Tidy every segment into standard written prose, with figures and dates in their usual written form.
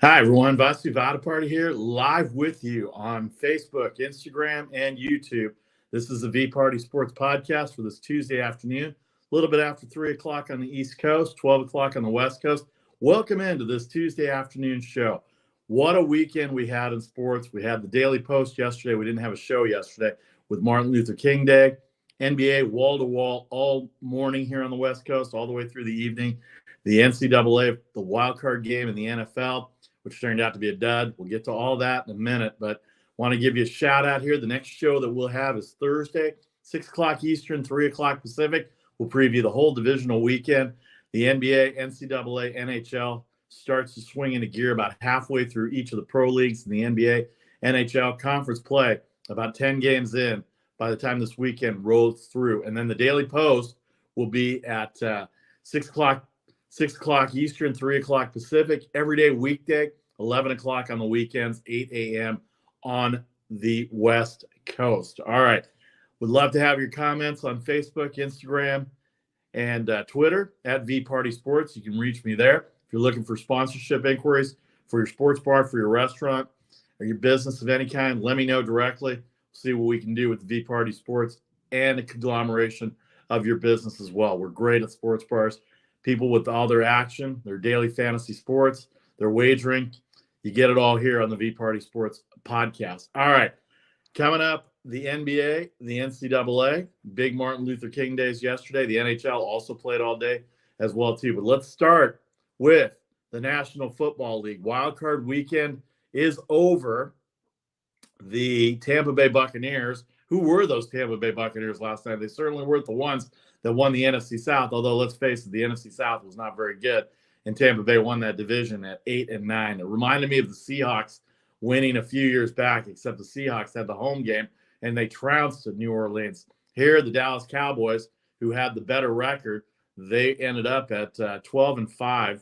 Hi, everyone. Vasu VParty here, live with you on Facebook, Instagram, and YouTube. This is the VPartySports Podcast for this Tuesday afternoon, a little bit after 3 o'clock on the East Coast, 12 o'clock on the West Coast. Welcome into this Tuesday afternoon show. What a weekend we had in sports. We had the Daily Post yesterday. We didn't have a show yesterday with Martin Luther King Day. NBA wall-to-wall all morning here on the West Coast, all the way through the evening. The NCAA, the Wildcard game in the NFL, which turned out to be a dud. We'll get to all that in a minute, but want to give you a shout out here. The next show that we'll have is Thursday, 6 o'clock Eastern, 3 o'clock Pacific. We'll preview the whole divisional weekend. The NBA, NCAA, NHL starts to swing into gear about halfway through each of the pro leagues in the NBA, NHL conference play, about 10 games in by the time this weekend rolls through. And then the Daily Post will be at 6 o'clock Eastern, 3 o'clock Pacific, every day weekday, 11 o'clock on the weekends, 8 a.m. on the West Coast. All right. Would love to have your comments on Facebook, Instagram, and Twitter at VPartySports. You can reach me there. If you're looking for sponsorship inquiries for your sports bar, for your restaurant, or your business of any kind, let me know directly. See what we can do with the VParty Sports and a conglomeration of your business as well. We're great at sports bars. People with all their action, their daily fantasy sports, their wagering. You get it all here on the VParty Sports Podcast. All right. Coming up, the NBA, the NCAA, big Martin Luther King days yesterday. The NHL also played all day as well, too. But let's start with the National Football League. Wildcard weekend is over. The Tampa Bay Buccaneers, who were those Tampa Bay Buccaneers last night? They certainly weren't the ones that won the NFC South, although let's face it, the NFC South was not very good, and Tampa Bay won that division at 8-9. It reminded me of the Seahawks winning a few years back, except the Seahawks had the home game, and they trounced to New Orleans. Here, the Dallas Cowboys, who had the better record, they ended up at 12-5,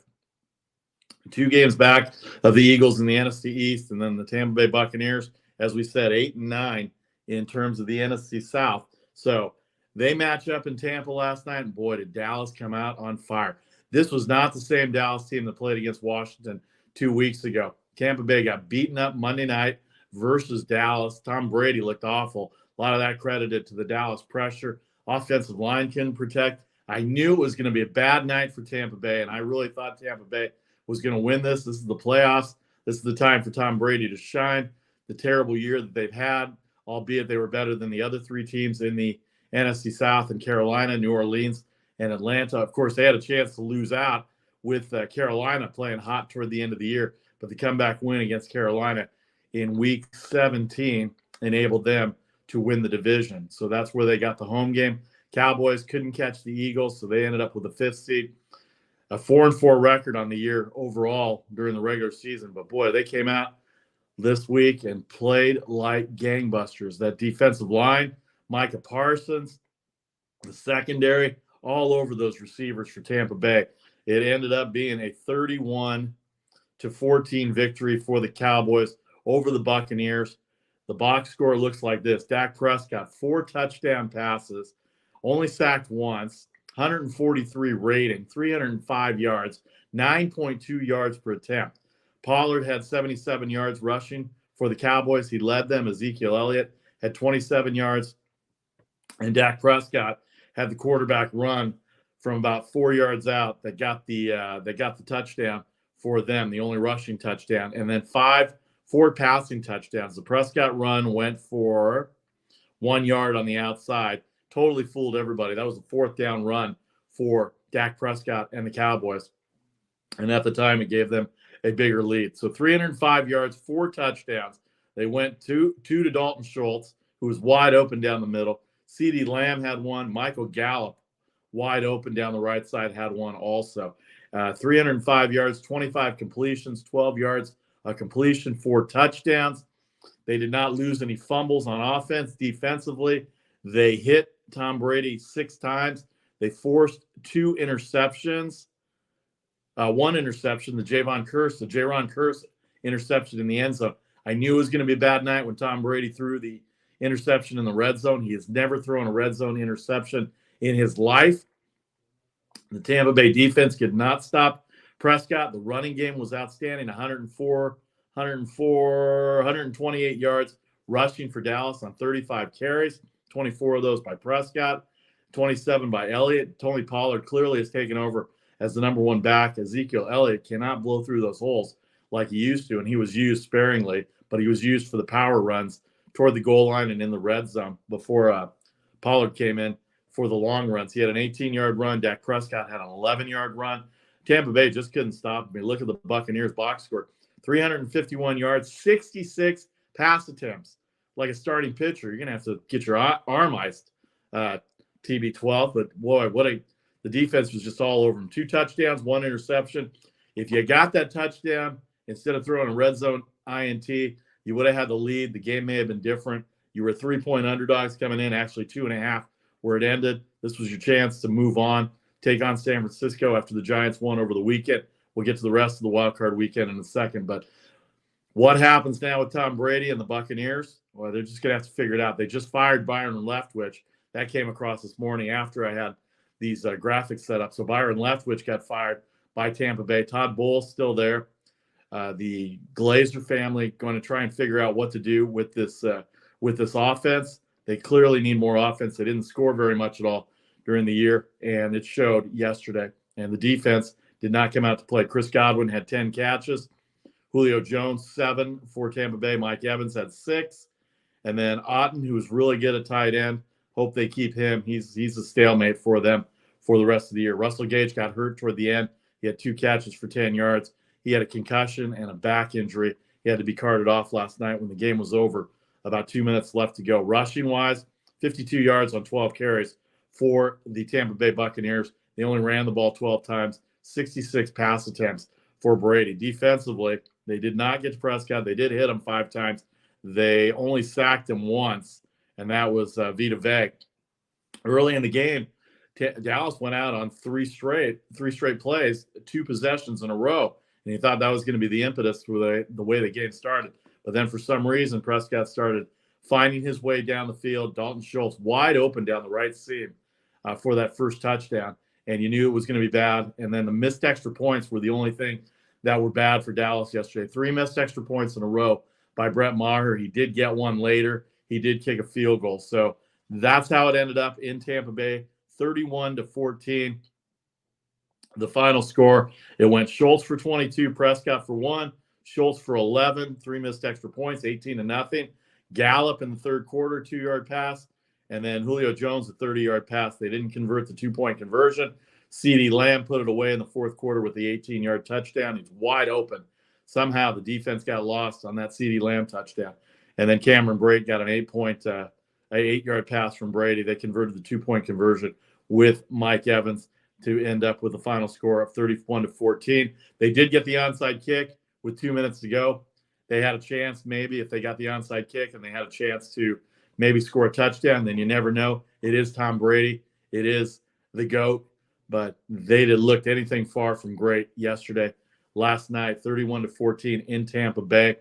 2 games back of the Eagles in the NFC East, and then the Tampa Bay Buccaneers, as we said, 8-9 in terms of the NFC South. So they match up in Tampa last night, and boy, did Dallas come out on fire. This was not the same Dallas team that played against Washington 2 weeks ago. Tampa Bay got beaten up Monday night versus Dallas. Tom Brady looked awful. A lot of that credited to the Dallas pressure. Offensive line couldn't protect. I knew it was going to be a bad night for Tampa Bay, and I really thought Tampa Bay was going to win this. This is the playoffs. This is the time for Tom Brady to shine. The terrible year that they've had, albeit they were better than the other 3 teams in the NFC South, and Carolina, New Orleans, and Atlanta. Of course, they had a chance to lose out with Carolina playing hot toward the end of the year, but the comeback win against Carolina in Week 17 enabled them to win the division. So that's where they got the home game. Cowboys couldn't catch the Eagles, so they ended up with the 5th seed. A 4-4 record on the year overall during the regular season. But, boy, they came out this week and played like gangbusters. That defensive line, Micah Parsons, the secondary, all over those receivers for Tampa Bay. It ended up being a 31-14 victory for the Cowboys over the Buccaneers. The box score looks like this. Dak Prescott, 4 touchdown passes, only sacked once, 143 rating, 305 yards, 9.2 yards per attempt. Pollard had 77 yards rushing for the Cowboys. He led them. Ezekiel Elliott had 27 yards. And Dak Prescott had the quarterback run from about 4 yards out that got the touchdown for them, the only rushing touchdown. And then 4 passing touchdowns. The Prescott run went for 1 yard on the outside. Totally fooled everybody. That was a 4th down run for Dak Prescott and the Cowboys. And at the time, it gave them a bigger lead. So 305 yards, 4 touchdowns. They went two to Dalton Schultz, who was wide open down the middle. CeeDee Lamb had one. Michael Gallup, wide open down the right side, had one also. 305 yards, 25 completions, 12 yards a completion, 4 touchdowns. They did not lose any fumbles on offense. Defensively, they hit Tom Brady 6 times. They forced 2 interceptions. 1 interception, the Jaron Kearse interception in the end zone. I knew it was going to be a bad night when Tom Brady threw the interception in the red zone. He has never thrown a red zone interception in his life. The Tampa Bay defense could not stop Prescott, the running game was outstanding, 128 yards rushing for Dallas on 35 carries, 24 of those by Prescott, 27 by Elliott. Tony Pollard clearly has taken over as the number one back. Ezekiel Elliott cannot blow through those holes like he used to, and he was used sparingly, but he was used for the power runs toward the goal line and in the red zone before Pollard came in for the long runs. He had an 18-yard run. Dak Prescott had an 11-yard run. Tampa Bay just couldn't stop him. Look at the Buccaneers box score. 351 yards, 66 pass attempts. Like a starting pitcher, you're going to have to get your arm iced, TB12. But, boy, the defense was just all over him. 2 touchdowns, 1 interception. If you got that touchdown, instead of throwing a red zone INT, you would have had the lead. The game may have been different. You were 3-point underdogs coming in, actually 2.5 where it ended. This was your chance to move on, take on San Francisco after the Giants won over the weekend. We'll get to the rest of the wildcard weekend in a second. But what happens now with Tom Brady and the Buccaneers? Well, they're just going to have to figure it out. They just fired Byron Leftwich. That came across this morning after I had these graphics set up. So Byron Leftwich got fired by Tampa Bay. Todd Bowles still there. The Glazer family going to try and figure out what to do with this offense. They clearly need more offense. They didn't score very much at all during the year, and it showed yesterday. And the defense did not come out to play. Chris Godwin had 10 catches. Julio Jones, 7 for Tampa Bay. Mike Evans had 6. And then Otten, who was really good at tight end, hope they keep him. He's a stalemate for them for the rest of the year. Russell Gage got hurt toward the end. He had 2 catches for 10 yards. He had a concussion and a back injury. He had to be carted off last night when the game was over. About 2 minutes left to go. Rushing-wise, 52 yards on 12 carries for the Tampa Bay Buccaneers. They only ran the ball 12 times, 66 pass attempts for Brady. Defensively, they did not get to Prescott. They did hit him 5 times. They only sacked him once, and that was Vita Vea. Early in the game, Dallas went out on three straight plays, 2 possessions in a row, and he thought that was going to be the impetus for the way the game started. But then for some reason, Prescott started finding his way down the field. Dalton Schultz wide open down the right seam for that first touchdown, and you knew it was going to be bad. And then the missed extra points were the only thing that were bad for Dallas yesterday. 3 missed extra points in a row by Brett Maher. He did get one later. He did kick a field goal. So that's how it ended up in Tampa Bay, 31-14. The final score, it went Schultz for 22, Prescott for 1, Schultz for 11, 3 missed extra points, 18-0. Gallup in the third quarter, 2-yard pass. And then Julio Jones, a 30-yard pass. They didn't convert the 2-point conversion. CeeDee Lamb put it away in the fourth quarter with the 18-yard touchdown. He's wide open. Somehow the defense got lost on that CeeDee Lamb touchdown. And then Cameron Brate got an 8-yard pass from Brady. They converted the 2-point conversion with Mike Evans to end up with a final score of 31-14. They did get the onside kick with 2 minutes to go. They had a chance maybe if they got the onside kick and they had a chance to maybe score a touchdown. Then you never know. It is Tom Brady. It is the GOAT. But they didn't look anything far from great yesterday. Last night, 31-14 in Tampa Bay.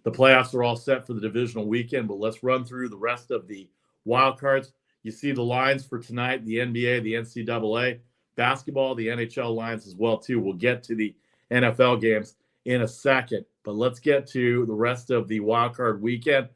The playoffs are all set for the divisional weekend, but let's run through the rest of the wild cards. You see the lines for tonight, the NBA, the NCAA, basketball, the NHL lines as well, too. We'll get to the NFL games in a second, but let's get to the rest of the wild card weekend.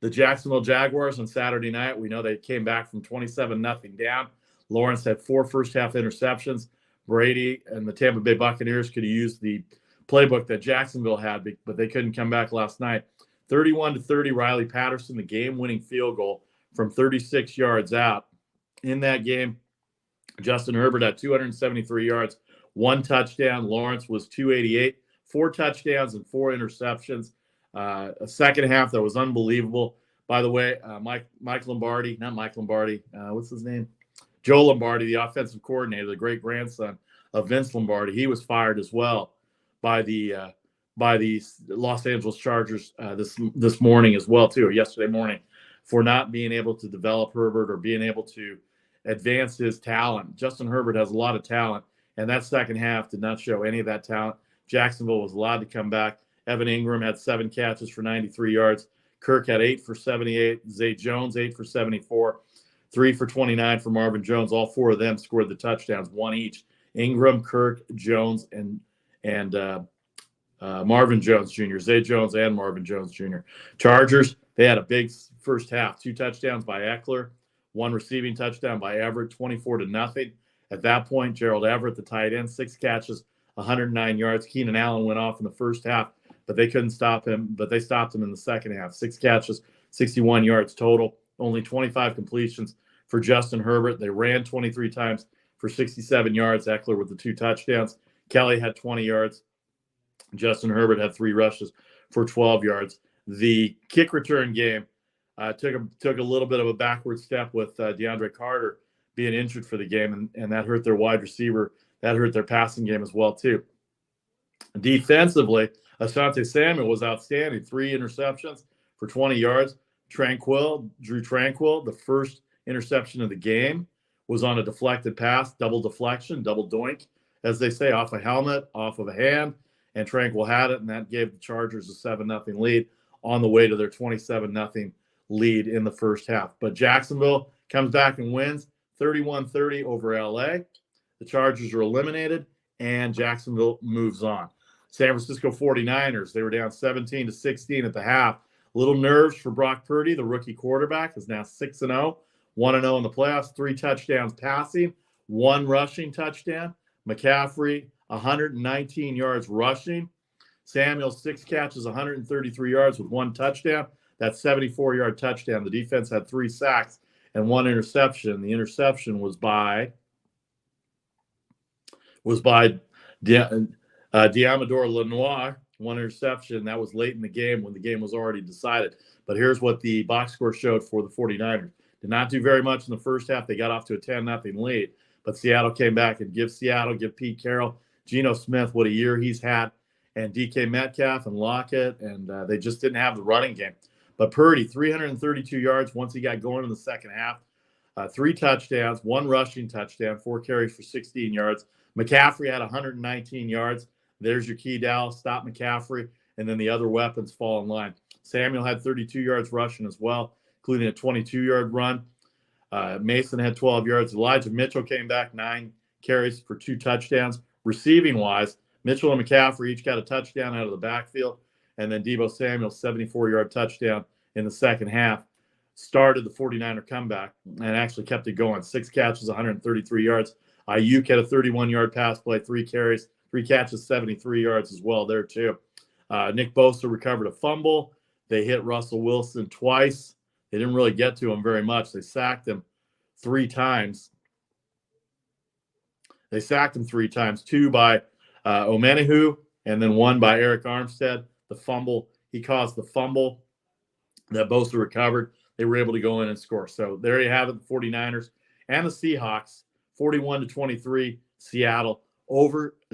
The Jacksonville Jaguars on Saturday night, we know they came back from 27-0 down. Lawrence had 4 first-half interceptions. Brady and the Tampa Bay Buccaneers could have used the playbook that Jacksonville had, but they couldn't come back last night. 31-30, Riley Patterson, the game-winning field goal from 36 yards out. In that game, Justin Herbert had 273 yards, 1 touchdown. Lawrence was 288, 4 touchdowns and 4 interceptions. A second half that was unbelievable. By the way, Mike Lombardi, not Mike Lombardi, what's his name? Joe Lombardi, the offensive coordinator, the great-grandson of Vince Lombardi, he was fired as well by the Los Angeles Chargers this morning as well, too, or yesterday morning, for not being able to develop Herbert or being able to advance his talent. Justin Herbert has a lot of talent, and that second half did not show any of that talent. Jacksonville was allowed to come back. Evan Ingram had 7 catches for 93 yards. Kirk had 8 for 78. Zay Jones, 8 for 74. 3 for 29 for Marvin Jones. All 4 of them scored the touchdowns, 1 each. Ingram, Kirk, Jones, and and Marvin Jones Jr., Zay Jones and Marvin Jones Jr. Chargers, they had a big first half. 2 touchdowns by Eckler, 1 receiving touchdown by Everett, 24-0. At that point, Gerald Everett, the tight end, 6 catches, 109 yards. Keenan Allen went off in the first half, but they couldn't stop him. But they stopped him in the second half. 6 catches, 61 yards total. Only 25 completions for Justin Herbert. They ran 23 times for 67 yards. Eckler with the 2 touchdowns. Kelly had 20 yards. Justin Herbert had 3 rushes for 12 yards. The kick return game took a little bit of a backward step with DeAndre Carter being injured for the game, and that hurt their wide receiver. That hurt their passing game as well, too. Defensively, Asante Samuel was outstanding. 3 interceptions for 20 yards. Drew Tranquill, the first interception of the game, was on a deflected pass, double deflection, double doink, as they say, off a helmet, off of a hand. And Tranquill had it, and that gave the Chargers a 7-0 lead on the way to their 27-0 lead in the first half. But Jacksonville comes back and wins 31-30 over LA. The Chargers are eliminated, and Jacksonville moves on. San Francisco 49ers, they were down 17-16 at the half. Little nerves for Brock Purdy, the rookie quarterback, is now 6-0, 1-0 in the playoffs, 3 touchdowns passing, 1 rushing touchdown. McCaffrey, 119 yards rushing. Samuel, 6 catches, 133 yards with 1 touchdown. That 74-yard touchdown. The defense had 3 sacks and 1 interception. The interception was by Diamador Lenoir. 1 interception. That was late in the game when the game was already decided. But here's what the box score showed for the 49ers. Did not do very much in the first half. They got off to a 10-0 lead. But Seattle came back and give Pete Carroll, Geno Smith, what a year he's had, and DK Metcalf and Lockett, and they just didn't have the running game. But Purdy, 332 yards once he got going in the second half. 3 touchdowns, 1 rushing touchdown, 4 carries for 16 yards. McCaffrey had 119 yards. There's your key, Dallas. Stop McCaffrey, and then the other weapons fall in line. Samuel had 32 yards rushing as well, including a 22-yard run. Mason had 12 yards. Elijah Mitchell came back, 9 carries for 2 touchdowns. Receiving-wise, Mitchell and McCaffrey each got a touchdown out of the backfield, and then Deebo Samuel, 74-yard touchdown in the second half, started the 49er comeback and actually kept it going. 6 catches, 133 yards. Ayuk had a 31-yard pass play, 3 carries, 3 catches, 73 yards as well there too. Nick Bosa recovered a fumble. They hit Russell Wilson twice. They didn't really get to him very much. They sacked him 3 times. 2 by Omenihu, and then 1 by Eric Armstead. The fumble, he caused the fumble that Bosa recovered. They were able to go in and score. So there you have it, the 49ers and the Seahawks, 41-23, Seattle.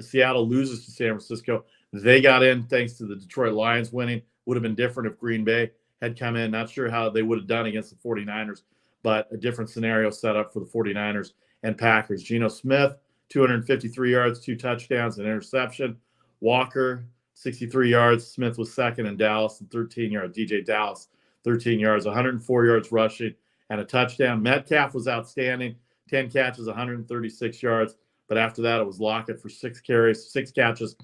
Seattle loses to San Francisco. They got in thanks to the Detroit Lions winning. Would have been different if Green Bay had come in. Not sure how they would have done against the 49ers, but a different scenario set up for the 49ers and Packers. Geno Smith, 253 yards, 2 touchdowns, an interception. Walker, 63 yards. Smith was second in Dallas, and 13 yards. DJ Dallas, 13 yards, 104 yards rushing, and a touchdown. Metcalf was outstanding, 10 catches, 136 yards. But after that, it was Lockett for 6 carries, 6 catches,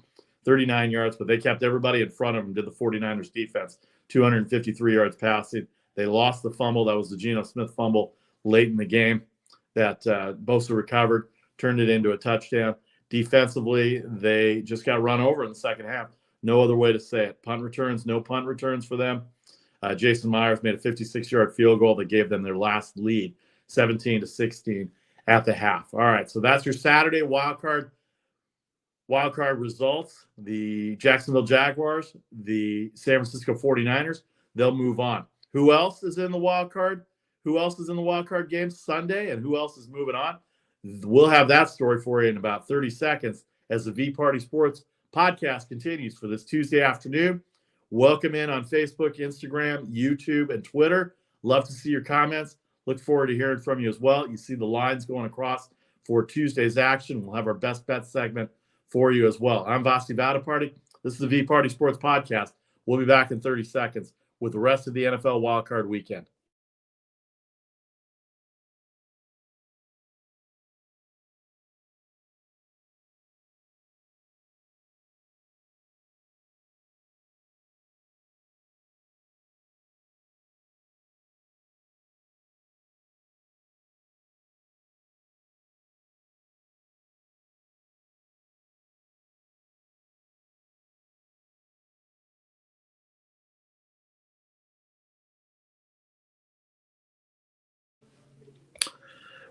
39 yards. But they kept everybody in front of them, did the 49ers defense. 253 yards passing. They lost the fumble. That was the Geno Smith fumble late in the game that Bosa recovered, turned it into a touchdown. Defensively, they just got run over in the second half. No other way to say it. Punt returns, no punt returns for them. Jason Myers made a 56-yard field goal that gave them their last lead, 17-16 at the half. All right, so that's your Saturday wildcard results. The Jacksonville Jaguars, the San Francisco 49ers, they'll move on. Who else is in the wild card? Who else is in the wild card game Sunday, and who else is moving on? We'll have that story for you in about 30 seconds as the VPartySports Podcast continues for this Tuesday afternoon. Welcome in on Facebook, Instagram, YouTube, and Twitter. Love to see your comments. Look forward to hearing from you as well. You see the lines going across for Tuesday's action. We'll have our best bet segment for you as well. I'm Vasti Vadaparty. This is the VPartySports Podcast. We'll be back in 30 seconds with the rest of the NFL Wildcard Weekend.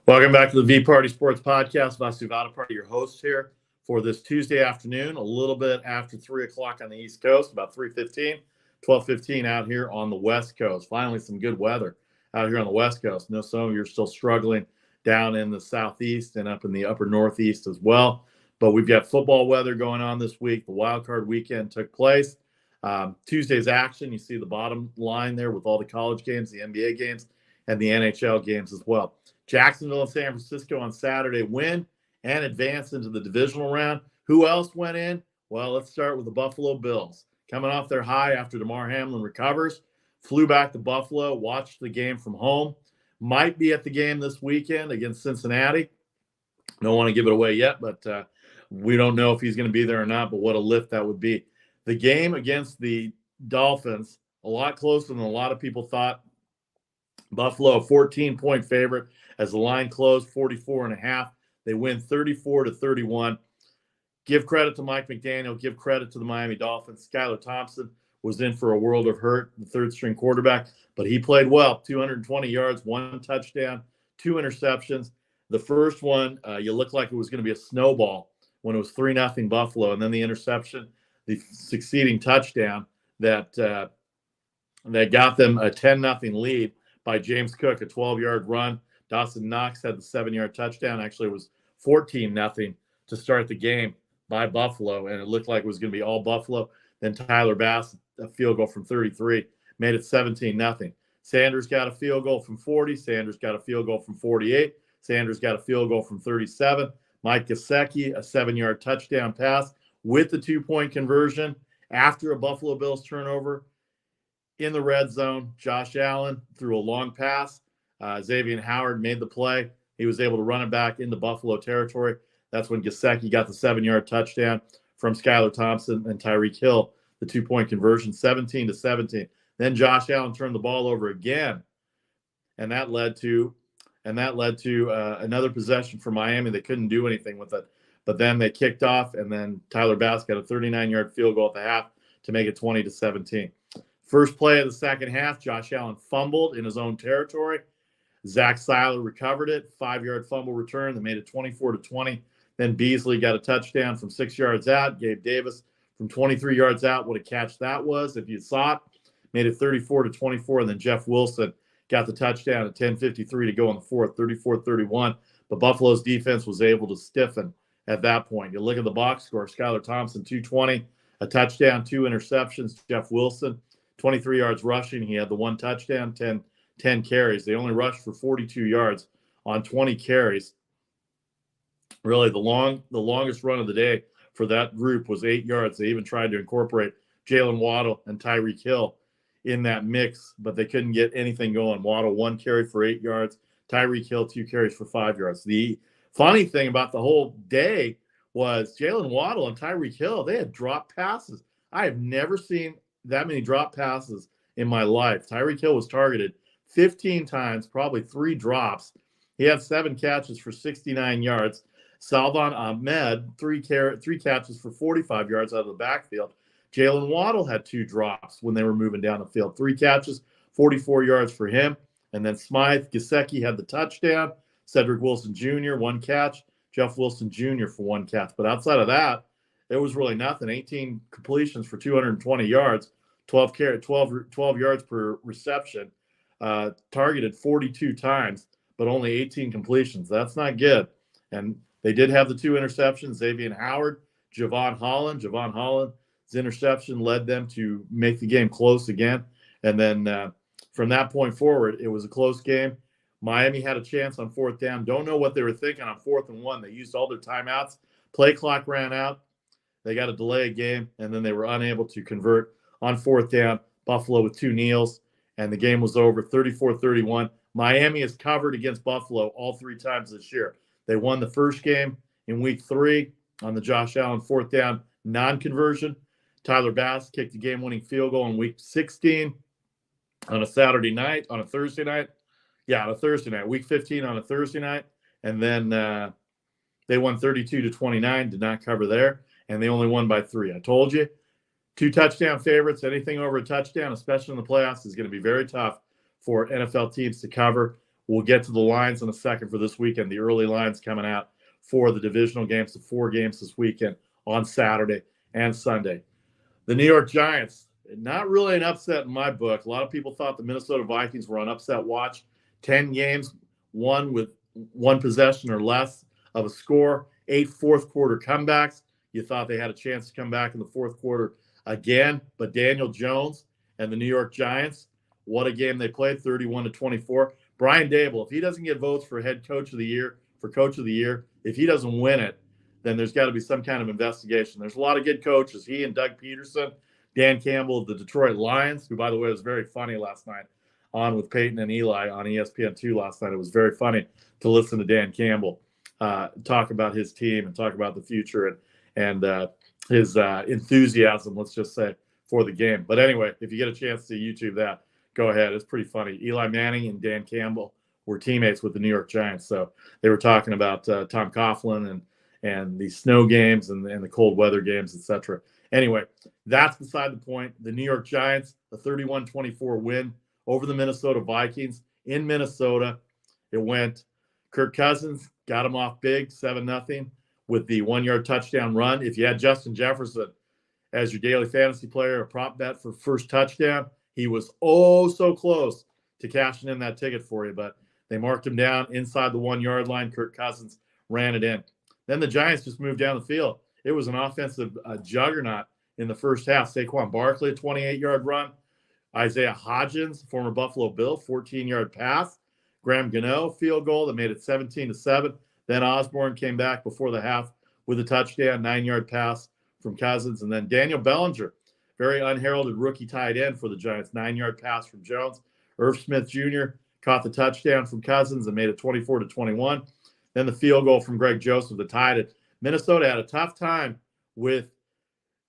Welcome back to the VParty Sports Podcast. Vasu Vadaparty, your host here for this Tuesday afternoon, a little bit after 3 o'clock on the East Coast, about 3:15, 12:15 out here on the West Coast. Finally, some good weather out here on the West Coast. I know some of you are still struggling down in the Southeast and up in the upper Northeast as well. But we've got football weather going on this week. The Wildcard weekend took place. Tuesday's action, you see the bottom line there with all the college games, the NBA games, and the NHL games as well. Jacksonville and San Francisco on Saturday win and advance into the divisional round. Who else went in? Well, let's start with the Buffalo Bills. Coming off their high after DeMar Hamlin recovers, flew back to Buffalo, watched the game from home. Might be at the game this weekend against Cincinnati. Don't want to give it away yet, but we don't know if he's going to be there or not, but what a lift that would be. The game against the Dolphins, a lot closer than a lot of people thought. Buffalo, a 14-point favorite as the line closed, 44.5. They win 34-31. Give credit to Mike McDaniel. Give credit to the Miami Dolphins. Skylar Thompson was in for a world of hurt, the third-string quarterback, but he played well. 220 yards, 1 touchdown, 2 interceptions. The first one, you looked like it was going to be a snowball when it was 3-0 Buffalo, and then the interception, the succeeding touchdown that got them a 10-0 lead by James Cook, a 12-yard run. Dawson Knox had the 7-yard touchdown. Actually, it was 14-0 to start the game by Buffalo, and it looked like it was going to be all Buffalo. Then Tyler Bass, a field goal from 33, made it 17-0. Sanders got a field goal from 40. Sanders got a field goal from 48. Sanders got a field goal from 37. Mike Gesicki, a 7-yard touchdown pass with the 2-point conversion after a Buffalo Bills turnover. In the red zone, Josh Allen threw a long pass. Xavier Howard made the play. He was able to run it back into Buffalo territory. That's when Gesicki got the 7-yard touchdown from Skylar Thompson and Tyreek Hill, the 2-point conversion, 17-17. Then Josh Allen turned the ball over again, and that led to another possession for Miami. They couldn't do anything with it, but then they kicked off, and then Tyler Bass got a 39-yard field goal at the half to make it 20-17. First play of the second half, Josh Allen fumbled in his own territory. Zach Seiler recovered it, 5-yard fumble return that made it 24-20. Then Beasley got a touchdown from 6 yards out. Gabe Davis from 23 yards out. What a catch that was if you saw it. Made it 34-24. And then Jeff Wilson got the touchdown at 10:53 to go in the fourth, 34-31. But Buffalo's defense was able to stiffen at that point. You look at the box score, Skylar Thompson, 220, a touchdown, 2 interceptions. Jeff Wilson, 23 yards rushing. He had the 1 touchdown, 10 carries. They only rushed for 42 yards on 20 carries. Really, the longest run of the day for that group was 8 yards. They even tried to incorporate Jalen Waddle and Tyreek Hill in that mix, but they couldn't get anything going. Waddle 1 carry for 8 yards. Tyreek Hill 2 carries for 5 yards. The funny thing about the whole day was Jalen Waddle and Tyreek Hill, they had drop passes. I have never seen that many drop passes in my life. Tyreek Hill was targeted 15 times, probably 3 drops. He had 7 catches for 69 yards. Salvon Ahmed, 3 catches for 45 yards out of the backfield. Jalen Waddle had 2 drops when they were moving down the field. 3 catches, 44 yards for him. And then Smythe Gesicki had the touchdown. Cedric Wilson Jr., 1 catch. Jeff Wilson Jr. for 1 catch. But outside of that, it was really nothing. 18 completions for 220 yards, 12 yards per reception. Targeted 42 times, but only 18 completions. That's not good. And they did have the 2 interceptions. Xavier Howard, Javon Holland's interception led them to make the game close again. And then from that point forward, it was a close game. Miami had a chance on 4th down. Don't know what they were thinking on 4th and 1. They used all their timeouts. Play clock ran out. They got to delay a game, and then they were unable to convert on 4th down. Buffalo with 2 kneels, and the game was over, 34-31. Miami has covered against Buffalo all 3 times this year. They won the first game in week 3 on the Josh Allen 4th down non-conversion. Tyler Bass kicked the game-winning field goal in week 16 on a Thursday night. Yeah, on a Thursday night. Week 15 on a Thursday night. And then they won 32-29, did not cover there. And they only won by 3. I told you, 2 touchdown favorites, anything over a touchdown, especially in the playoffs, is going to be very tough for NFL teams to cover. We'll get to the lines in a second for this weekend. The early lines coming out for the divisional games, the 4 games this weekend on Saturday and Sunday. The New York Giants, not really an upset in my book. A lot of people thought the Minnesota Vikings were on upset watch. 10 games, won with 1 possession or less of a score, 8 fourth-quarter comebacks. You thought they had a chance to come back in the fourth quarter again, but Daniel Jones and the New York Giants, what a game they played, 31-24. Brian Dable, if he doesn't get votes for head coach of the year, if he doesn't win it, then there's got to be some kind of investigation. There's a lot of good coaches. He and Doug Peterson, Dan Campbell of the Detroit Lions, who, by the way, was very funny last night on with Peyton and Eli on ESPN2 last night. It was very funny to listen to Dan Campbell talk about his team and talk about the future and his enthusiasm, let's just say, for the game. But anyway, if you get a chance to YouTube that, go ahead. It's pretty funny. Eli Manning and Dan Campbell were teammates with the New York Giants. So they were talking about Tom Coughlin and the snow games and the cold weather games, etc. Anyway, that's beside the point. The New York Giants, a 31-24 win over the Minnesota Vikings in Minnesota. It went Kirk Cousins, got him off big, 7-0 with the 1-yard touchdown run. If you had Justin Jefferson as your daily fantasy player, a prop bet for first touchdown, he was so close to cashing in that ticket for you, but they marked him down inside the 1-yard line. Kirk Cousins ran it in. Then the Giants just moved down the field. It was an offensive juggernaut in the first half. Saquon Barkley, a 28-yard run. Isaiah Hodgins, former Buffalo Bill, 14-yard pass. Graham Gano, field goal that made it 17-7. Then Osborne came back before the half with a touchdown, 9-yard pass from Cousins. And then Daniel Bellinger, very unheralded rookie tight end for the Giants, 9-yard pass from Jones. Irv Smith Jr. caught the touchdown from Cousins and made it 24-21. Then the field goal from Greg Joseph that tied it. Minnesota had a tough time with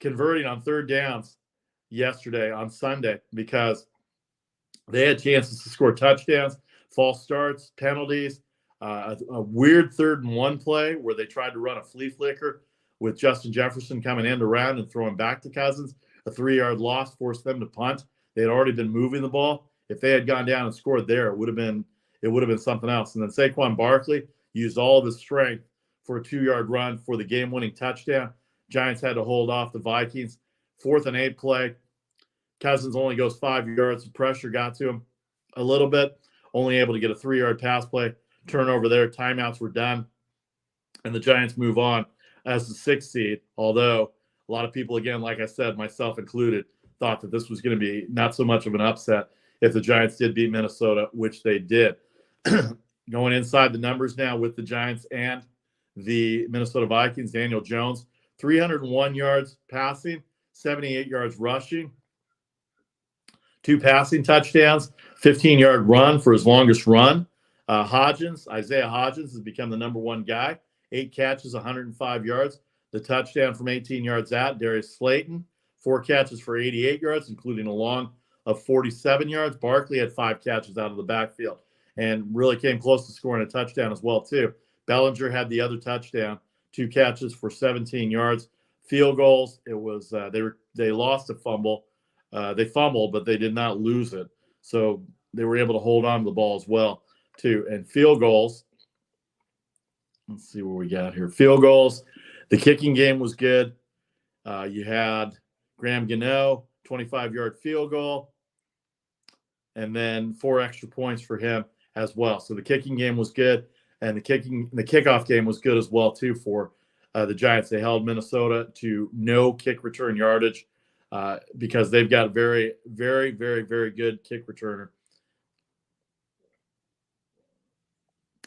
converting on third downs yesterday on Sunday because they had chances to score touchdowns, false starts, penalties, a weird 3rd-and-1 play where they tried to run a flea flicker with Justin Jefferson coming end around and throwing back to Cousins. A 3-yard loss forced them to punt. They had already been moving the ball. If they had gone down and scored there, it would have been something else. And then Saquon Barkley used all of his strength for a 2-yard run for the game-winning touchdown. Giants had to hold off the Vikings. 4th and 8 play. Cousins only goes 5 yards. The pressure got to him a little bit. Only able to get a 3-yard pass play. Turnover there. Timeouts were done. And the Giants move on as the 6th seed. Although a lot of people, again, like I said, myself included, thought that this was going to be not so much of an upset if the Giants did beat Minnesota, which they did. Going inside the numbers now with the Giants and the Minnesota Vikings, Daniel Jones, 301 yards passing, 78 yards rushing, 2 passing touchdowns, 15-yard run for his longest run. Isaiah Hodgins has become the number 1 guy, 8 catches, 105 yards. The touchdown from 18 yards out. Darius Slayton, 4 catches for 88 yards, including a long of 47 yards. Barkley had 5 catches out of the backfield and really came close to scoring a touchdown as well, too. Bellinger had the other touchdown, 2 catches for 17 yards. Field goals, it was they lost a fumble. They fumbled, but they did not lose it. So they were able to hold on to the ball as well, too. And field goals, let's see what we got here. Field goals, the kicking game was good. You had Graham Gano, 25-yard field goal, and then 4 extra points for him as well. So the kicking game was good, and the kickoff game was good as well, too, for the Giants. They held Minnesota to no kick return yardage because they've got a very, very, very, very good kick returner.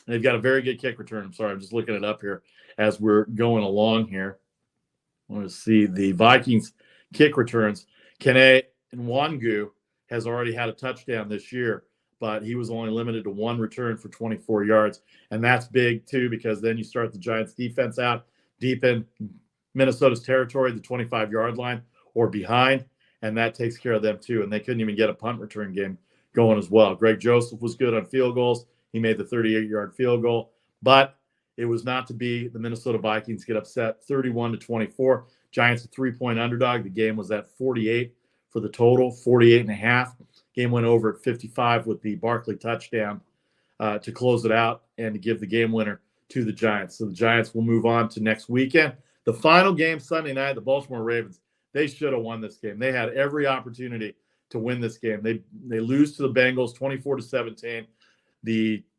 They've got a very good kick return. I'm sorry, I'm just looking it up here as we're going along here. I want to see the Vikings kick returns. Kene Nwangu has already had a touchdown this year, but he was only limited to 1 return for 24 yards. And that's big, too, because then you start the Giants defense out deep in Minnesota's territory, the 25-yard line or behind, and that takes care of them, too. And they couldn't even get a punt return game going as well. Greg Joseph was good on field goals. He made the 38-yard field goal, but it was not to be. The Minnesota Vikings get upset 31-24. Giants a 3-point underdog. The game was at 48 for the total, 48.5. Game went over at 55 with the Barkley touchdown to close it out and to give the game winner to the Giants. So the Giants will move on to next weekend. The final game Sunday night, the Baltimore Ravens, they should have won this game. They had every opportunity to win this game. They lose to the Bengals 24-17.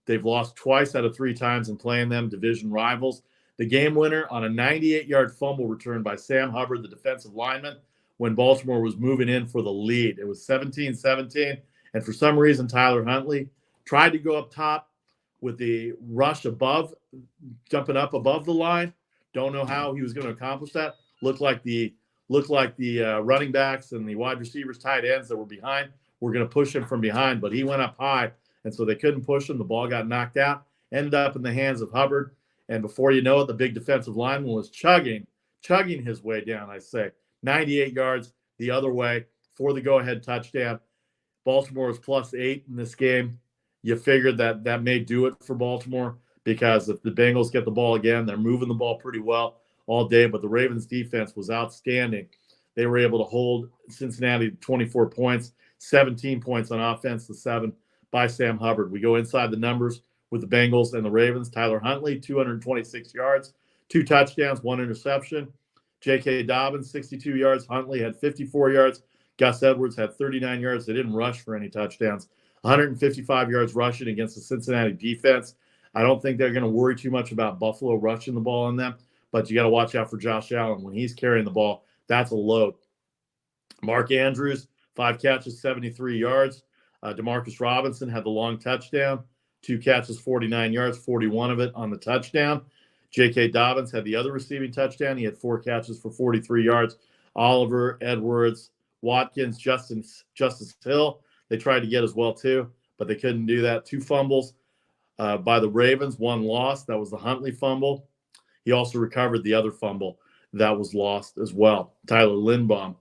They've lost twice out of 3 times in playing them, division rivals. The game winner on a 98-yard fumble return by Sam Hubbard, the defensive lineman, when Baltimore was moving in for the lead. It was 17-17, and for some reason, Tyler Huntley tried to go up top with the rush above, jumping up above the line. Don't know how he was going to accomplish that. Looked like the running backs and the wide receivers, tight ends that were behind were going to push him from behind, but he went up high, and so they couldn't push him. The ball got knocked out, ended up in the hands of Hubbard, and before you know it, the big defensive lineman was chugging his way down, I say. 98 yards the other way for the go-ahead touchdown. Baltimore was +8 in this game. You figured that may do it for Baltimore, because if the Bengals get the ball again, they're moving the ball pretty well all day, but the Ravens defense was outstanding. They were able to hold Cincinnati to 24 points, 17 points on offense to 7 by Sam Hubbard. We go inside the numbers with the Bengals and the Ravens. Tyler Huntley, 226 yards, 2 touchdowns, 1 interception. J.K. Dobbins, 62 yards. Huntley had 54 yards. Gus Edwards had 39 yards. They didn't rush for any touchdowns. 155 yards rushing against the Cincinnati defense. I don't think they're going to worry too much about Buffalo rushing the ball on them, but you got to watch out for Josh Allen. When he's carrying the ball, that's a load. Mark Andrews, 5 catches, 73 yards. Demarcus Robinson had the long touchdown, 2 catches, 49 yards, 41 of it on the touchdown. J.K. Dobbins had the other receiving touchdown. He had 4 catches for 43 yards. Oliver, Edwards, Watkins, Justice Hill, they tried to get as well too, but they couldn't do that. 2 fumbles by the Ravens, 1 lost. That was the Huntley fumble. He also recovered the other fumble that was lost as well. Tyler Lindbaum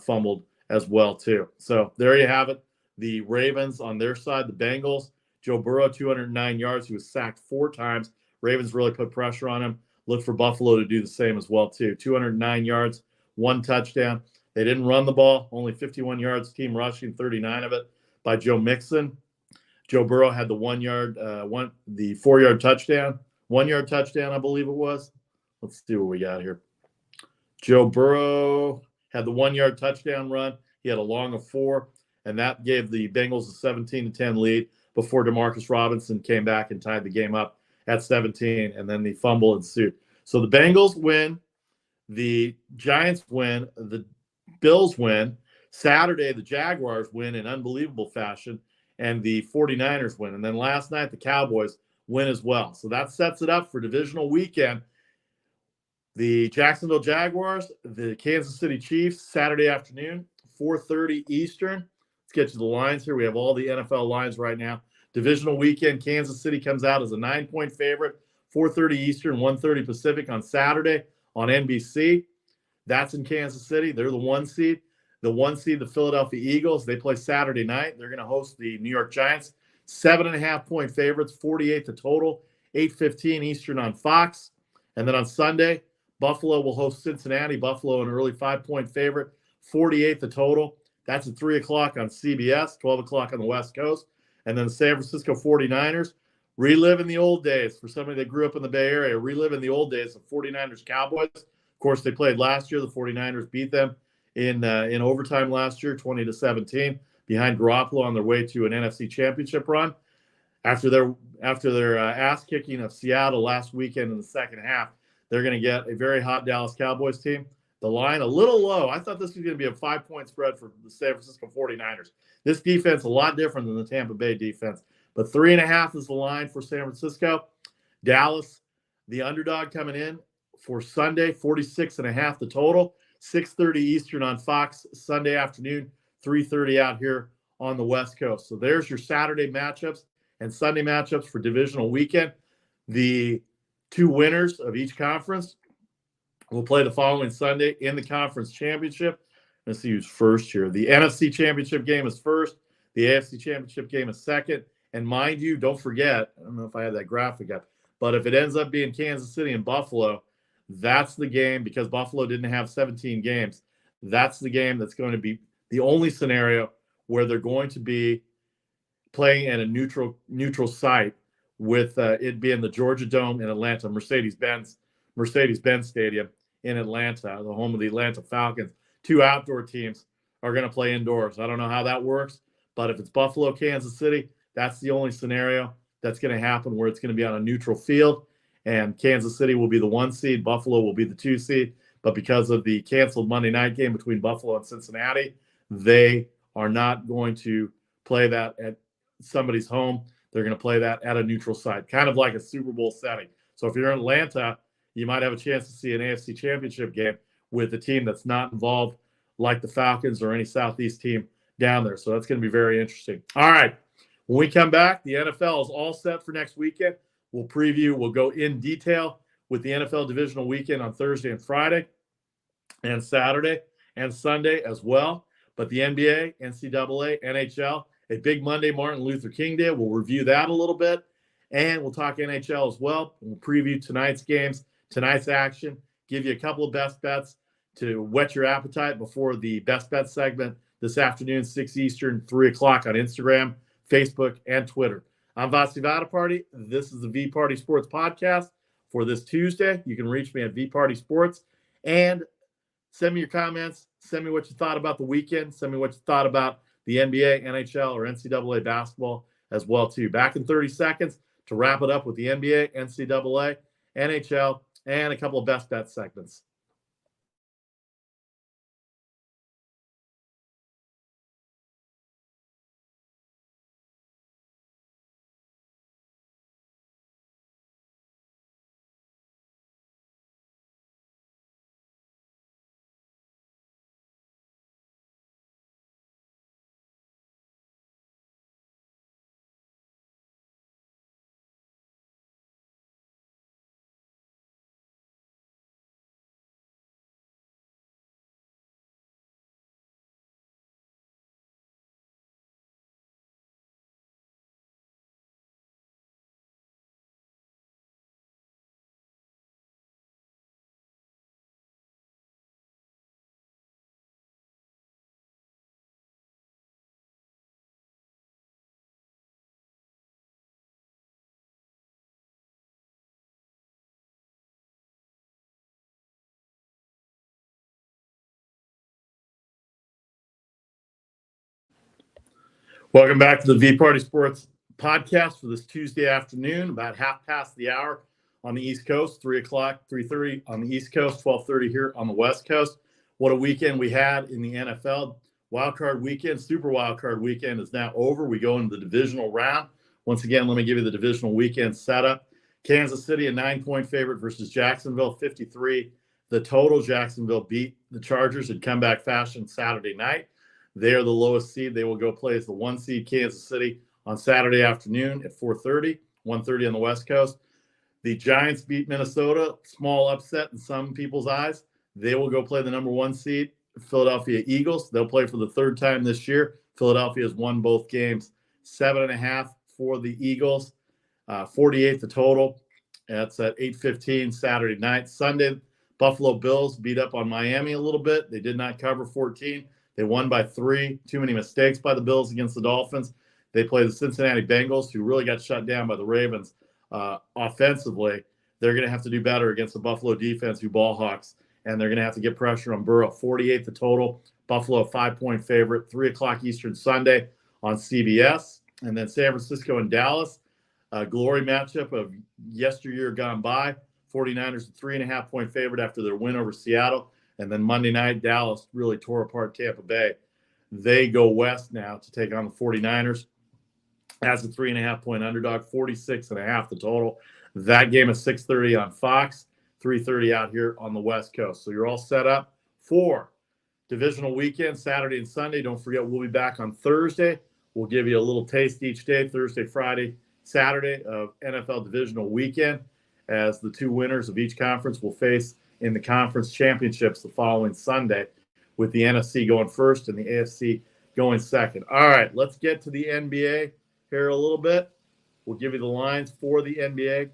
fumbled as well too. So there you have it. The Ravens on their side, the Bengals, Joe Burrow, 209 yards. He was sacked 4 times. Ravens really put pressure on him. Look for Buffalo to do the same as well too. 209 yards, 1 touchdown. They didn't run the ball, only 51 yards, team rushing, 39 of it by Joe Mixon. Joe Burrow had the 4-yard touchdown. 1-yard touchdown, I believe it was. Let's see what we got here. Joe Burrow had the 1-yard touchdown run. He had a long of 4, and that gave the Bengals a 17-10 lead before Demarcus Robinson came back and tied the game up at 17, and then the fumble ensued. So the Bengals win, the Giants win, the Bills win. Saturday, the Jaguars win in unbelievable fashion, and the 49ers win. And then last night, the Cowboys win as well. So that sets it up for divisional weekend. The Jacksonville Jaguars, the Kansas City Chiefs, Saturday afternoon, 4:30 Eastern. Let's get to the lines here. We have all the NFL lines right now. Divisional weekend, Kansas City comes out as a 9-point favorite, 4:30 Eastern, 1:30 Pacific on Saturday on NBC. That's in Kansas City. They're the 1 seed. The 1 seed, the Philadelphia Eagles, they play Saturday night. They're going to host the New York Giants. 7.5-point favorites, 48 the total, 8:15 Eastern on Fox. And then on Sunday, Buffalo will host Cincinnati. Buffalo, an early 5-point favorite, 48 the total. That's at 3 o'clock on CBS, 12 o'clock on the West Coast. And then the San Francisco 49ers, reliving the old days. For somebody that grew up in the Bay Area, reliving the old days of 49ers Cowboys. Of course, they played last year. The 49ers beat them in overtime last year, 20-17, behind Garoppolo on their way to an NFC Championship run. After their ass kicking of Seattle last weekend in the second half, they're going to get a very hot Dallas Cowboys team. The line a little low. I thought this was going to be a 5-point spread for the San Francisco 49ers. This defense a lot different than the Tampa Bay defense. But 3.5 is the line for San Francisco. Dallas, the underdog coming in for Sunday, 46.5 the total. 6:30 Eastern on Fox Sunday afternoon, 3:30 out here on the West Coast. So there's your Saturday matchups and Sunday matchups for divisional weekend. The 2 winners of each conference will play the following Sunday in the conference championship. Let's see who's first here. The NFC championship game is first. The AFC championship game is second. And mind you, don't forget, I don't know if I have that graphic up, but if it ends up being Kansas City and Buffalo, that's the game, because Buffalo didn't have 17 games. That's the game that's going to be the only scenario where they're going to be playing at a neutral site, with it being the Georgia Dome in Atlanta, Mercedes-Benz Stadium in Atlanta, the home of the Atlanta Falcons. Two outdoor teams are going to play indoors. I don't know how that works, but if it's Buffalo, Kansas City, that's the only scenario that's going to happen, where it's going to be on a neutral field, and Kansas City will be the 1 seed, Buffalo will be the 2 seed. But because of the canceled Monday night game between Buffalo and Cincinnati, they are not going to play that at somebody's home. They're going to play that at a neutral site, kind of like a Super Bowl setting. So if you're in Atlanta, you might have a chance to see an AFC Championship game with a team that's not involved, like the Falcons or any Southeast team down there. So that's going to be very interesting. All right. When we come back, the NFL is all set for next weekend. We'll go in detail with the NFL divisional weekend on Thursday and Friday, and Saturday and Sunday as well. But the NBA, NCAA, NHL, a big Monday, Martin Luther King Day. We'll review that a little bit, and we'll talk NHL as well. We'll preview tonight's games, tonight's action, give you a couple of best bets to whet your appetite before the best bet segment this afternoon, 6 Eastern, 3 o'clock on Instagram, Facebook, and Twitter. I'm Vasi Vadaparty. This is the VPartySports Podcast for this Tuesday. You can reach me at VPartySports, and send me your comments. Send me what you thought about the weekend. Send me what you thought about the NBA, NHL, or NCAA basketball as well, too. Back in 30 seconds to wrap it up with the NBA, NCAA, NHL, and a couple of best bet segments. Welcome back to the VPartySports Podcast for this Tuesday afternoon, about half past the hour on the East Coast, 3 o'clock, 3:30 on the East Coast, 12:30 here on the West Coast. What a weekend we had in the NFL. Wildcard weekend, Super Wildcard weekend is now over. We go into the divisional round. Once again, let me give you the divisional weekend setup. Kansas City, a 9-point favorite versus Jacksonville, 53. The total, Jacksonville beat the Chargers in comeback fashion Saturday night. They are the lowest seed. They will go play as the 1 seed Kansas City on Saturday afternoon at 4:30, 1:30 on the West Coast. The Giants beat Minnesota, small upset in some people's eyes. They will go play the number 1 seed, Philadelphia Eagles. They'll play for the third time this year. Philadelphia has won both games. 7.5 for the Eagles, 48 the total. That's at 8:15 Saturday night. Sunday, Buffalo Bills beat up on Miami a little bit. They did not cover 14. They won by 3. Too many mistakes by the Bills against the Dolphins. They play the Cincinnati Bengals, who really got shut down by the Ravens offensively. They're going to have to do better against the Buffalo defense, who ball hawks, and they're going to have to get pressure on Burrow. 48 the total. Buffalo, a 5-point favorite. 3 o'clock Eastern Sunday on CBS. And then San Francisco and Dallas, a glory matchup of yesteryear gone by. 49ers, a 3.5-point favorite after their win over Seattle. And then Monday night, Dallas really tore apart Tampa Bay. They go west now to take on the 49ers as a 3.5-point underdog, 46.5 the total. That game is 6:30 on Fox, 3:30 out here on the West Coast. So you're all set up for divisional weekend, Saturday and Sunday. Don't forget, we'll be back on Thursday. We'll give you a little taste each day, Thursday, Friday, Saturday of NFL divisional weekend, as the 2 winners of each conference will face in the conference championships the following Sunday, with the NFC going first and the AFC going second. All right, let's get to the NBA here a little bit. We'll give you the lines for the NBA.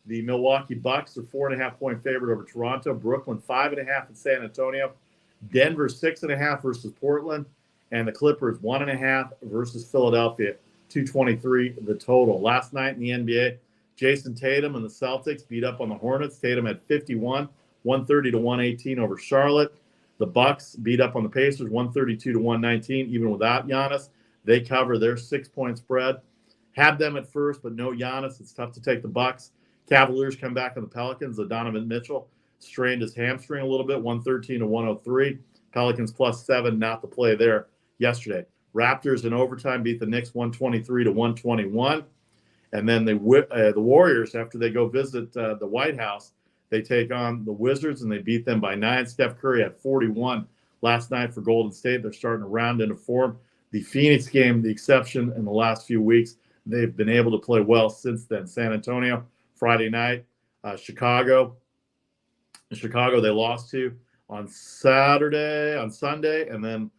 The Milwaukee Bucks are 4.5-point favorite over Toronto. Brooklyn, 5.5 in San Antonio. Denver, 6.5 versus Portland. And the Clippers, 1.5 versus Philadelphia. 223 the total. Last night in the NBA, Jason Tatum and the Celtics beat up on the Hornets. Tatum had 51, 130 to 118 over Charlotte. The Bucks beat up on the Pacers, 132 to 119, even without Giannis. They cover their 6-point spread. Had them at first, but no Giannis. It's tough to take the Bucks. Cavaliers come back on the Pelicans. Donovan Mitchell strained his hamstring a little bit, 113 to 103. Pelicans +7, not the play there yesterday. Raptors in overtime beat the Knicks 123 to 121. And then the Warriors, after they go visit the White House, they take on the Wizards and they beat them by 9. Steph Curry had 41 last night for Golden State. They're starting to round into form. The Phoenix game, the exception in the last few weeks. They've been able to play well since then. San Antonio, Friday night. Chicago, they lost to on Sunday, and then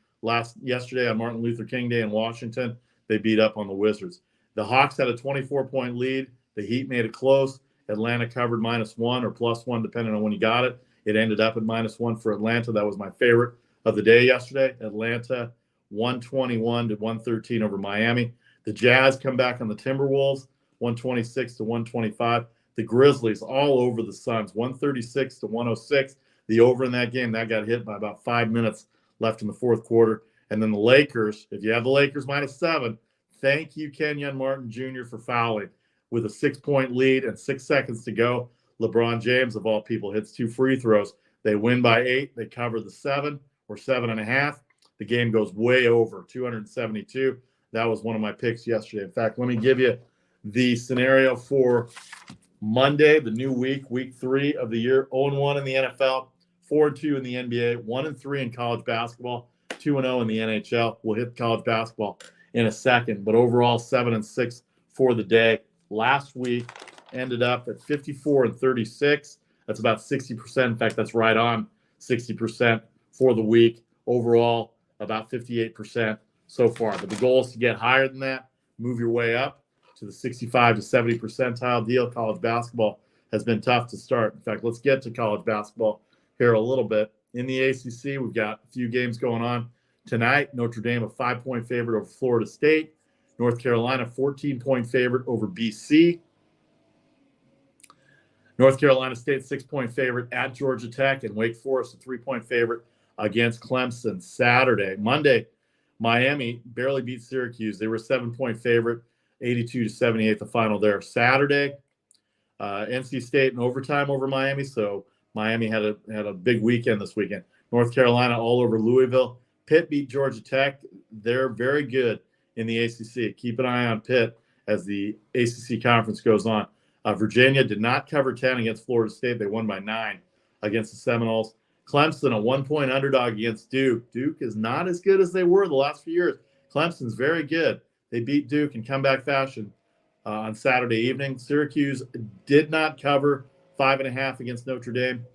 yesterday on Martin Luther King Day in Washington, they beat up on the Wizards. The Hawks had a 24-point lead. The Heat made it close. Atlanta covered -1 or +1, depending on when you got it. It ended up at -1 for Atlanta. That was my favorite of the day yesterday. Atlanta 121 to 113 over Miami. The Jazz come back on the Timberwolves, 126 to 125. The Grizzlies all over the Suns, 136 to 106. The over in that game, that got hit by about 5 minutes left in the fourth quarter. And then the Lakers, if you have the Lakers -7, thank you, Kenyon Martin Jr., for fouling. With a 6-point lead and 6 seconds to go, LeBron James, of all people, hits 2 free throws. They win by 8. They cover the 7 or 7.5. The game goes way over, 272. That was one of my picks yesterday. In fact, let me give you the scenario for Monday, the new week 3 of the year. 0-1 in the NFL, 4-2 in the NBA, 1-3 in college basketball, 2-0 in the NHL. We'll hit college basketball in a second, but overall 7-6 for the day. Last week ended up at 54-36. That's about 60%. In fact, that's right on 60% for the week. Overall, about 58% so far. But the goal is to get higher than that, move your way up to the 65 to 70 percentile deal. College basketball has been tough to start. In fact, let's get to college basketball here a little bit. In the ACC, we've got a few games going on tonight. Notre Dame, a 5-point favorite over Florida State. North Carolina, 14-point favorite over BC. North Carolina State, 6-point favorite at Georgia Tech. And Wake Forest, a 3-point favorite against Clemson Saturday. Monday, Miami barely beat Syracuse. They were a 7-point favorite, 82-78 the final there. Saturday, NC State in overtime over Miami. So Miami had a big weekend this weekend. North Carolina all over Louisville. Pitt beat Georgia Tech. They're very good in the ACC. Keep an eye on Pitt as the ACC conference goes on. Virginia did not cover 10 against Florida State. They won by 9 against the Seminoles. Clemson, a 1-point underdog against Duke. Duke is not as good as they were the last few years. Clemson's very good. They beat Duke in comeback fashion on Saturday evening. Syracuse did not cover 5.5 against Notre Dame.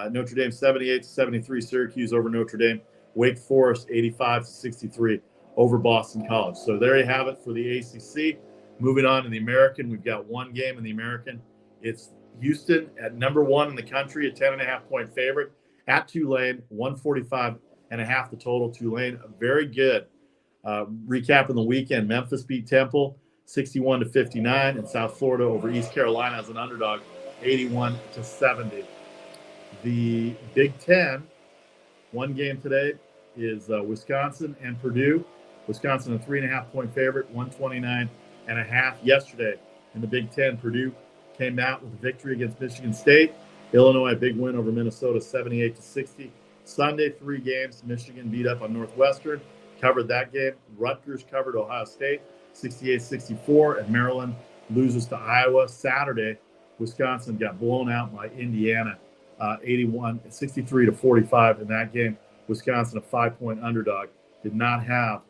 Notre Dame 78-73. Syracuse over Notre Dame. Wake Forest 85-63 over Boston College. So there you have it for the ACC. Moving on to the American, we've got one game in the American. It's Houston at number 1 in the country, a 10.5-point favorite at Tulane, 145.5 the total. Tulane, very good. Recapping the weekend, Memphis beat Temple 61-59, and South Florida over East Carolina as an underdog, 81-70. The Big Ten, one game today is Wisconsin and Purdue. Wisconsin, a 3.5-point favorite, 129.5 yesterday. In the Big Ten, Purdue came out with a victory against Michigan State. Illinois, a big win over Minnesota, 78-60. Sunday, 3 games. Michigan beat up on Northwestern, covered that game. Rutgers covered Ohio State, 68-64, and Maryland loses to Iowa. Saturday, Wisconsin got blown out by Indiana, 63-45 in that game. Wisconsin, a 5-point underdog, did not have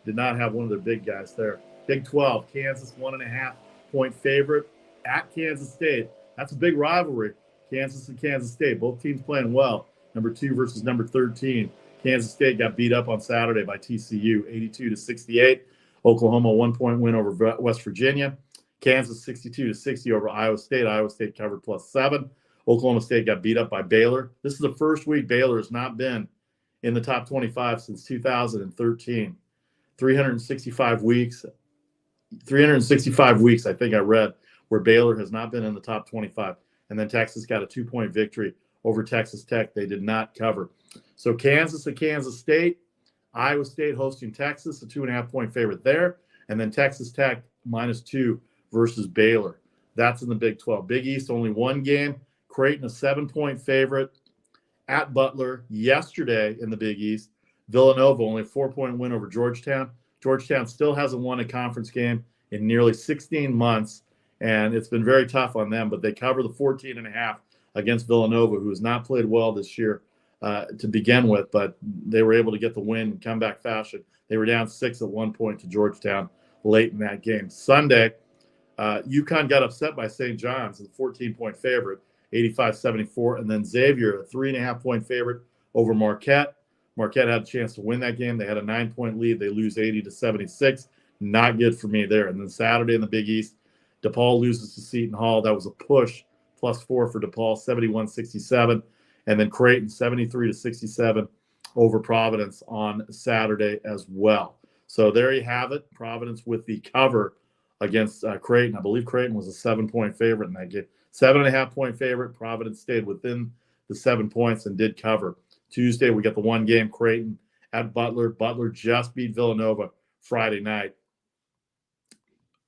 one of their big guys there. Big 12, Kansas, 1.5-point favorite at Kansas State. That's a big rivalry. Kansas and Kansas State, both teams playing well. Number 2 versus number 13. Kansas State got beat up on Saturday by TCU, 82-68. Oklahoma, 1-point win over West Virginia. Kansas, 62-60 over Iowa State. Iowa State covered +7. Oklahoma State got beat up by Baylor. This is the first week Baylor has not been in the top 25 since 2013. 365 weeks, 365 weeks, I think I read, where Baylor has not been in the top 25. And then Texas got a 2-point victory over Texas Tech. They did not cover. So Kansas at Kansas State, Iowa State hosting Texas, a 2.5-point favorite there. And then Texas Tech -2 versus Baylor. That's in the Big 12. Big East, only one game. Creighton, a 7-point favorite at Butler yesterday in the Big East. Villanova, only a 4-point win over Georgetown. Georgetown still hasn't won a conference game in nearly 16 months, and it's been very tough on them, but they cover the 14.5 against Villanova, who has not played well this year to begin with, but they were able to get the win in comeback fashion. They were down 6 at one point to Georgetown late in that game. Sunday, UConn got upset by St. John's, a 14-point favorite, 85-74, and then Xavier, a 3.5-point favorite over Marquette. Marquette had a chance to win that game. They had a 9-point lead. They lose 80-76. Not good for me there. And then Saturday in the Big East, DePaul loses to Seton Hall. That was a push, +4 for DePaul, 71-67. And then Creighton, 73-67 over Providence on Saturday as well. So there you have it. Providence with the cover against Creighton. I believe Creighton was a 7-point favorite in that game. 7.5-point favorite. Providence stayed within the 7 points and did cover. Tuesday, we got the one game, Creighton at Butler. Butler just beat Villanova Friday night.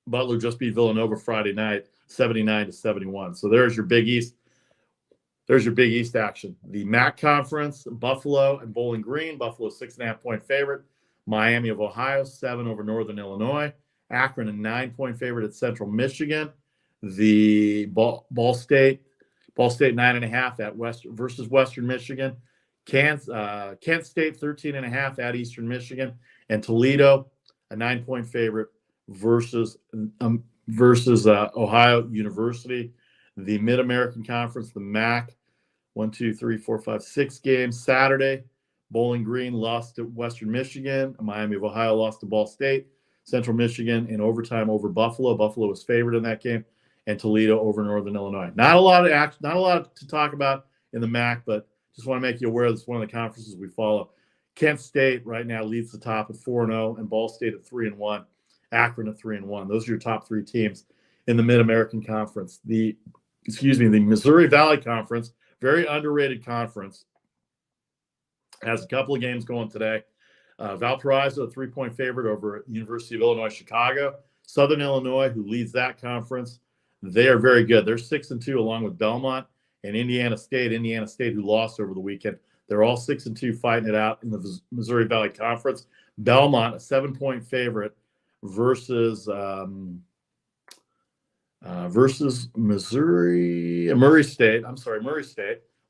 79-71. So there's your Big East. There's your Big East action. The MAC Conference, Buffalo and Bowling Green. Buffalo, 6.5-point favorite. Miami of Ohio, 7 over Northern Illinois. Akron, a 9-point favorite at Central Michigan. The Ball State, 9.5 at versus Western Michigan. Kent State, 13.5 at Eastern Michigan. And Toledo, a 9-point favorite versus Ohio University. The Mid-American Conference, the MAC, 6 games. Saturday, Bowling Green lost to Western Michigan. Miami of Ohio lost to Ball State. Central Michigan in overtime over Buffalo. Buffalo was favored in that game. And Toledo over Northern Illinois. Not a lot of action, not a lot to talk about in the MAC, but just want to make you aware this is one of the conferences we follow. Kent State right now leads the top at 4-0, and Ball State at 3-1, Akron at 3-1. Those are your top 3 teams in the Mid-American Conference. The Missouri Valley Conference, very underrated conference, has a couple of games going today. Valparaiso, a 3-point favorite over University of Illinois Chicago. Southern Illinois, who leads that conference, they are very good. They're 6-2 along with Belmont and Indiana State, who lost over the weekend. They're all 6-2 fighting it out in the Missouri Valley Conference. Belmont, a 7-point favorite versus Murray State.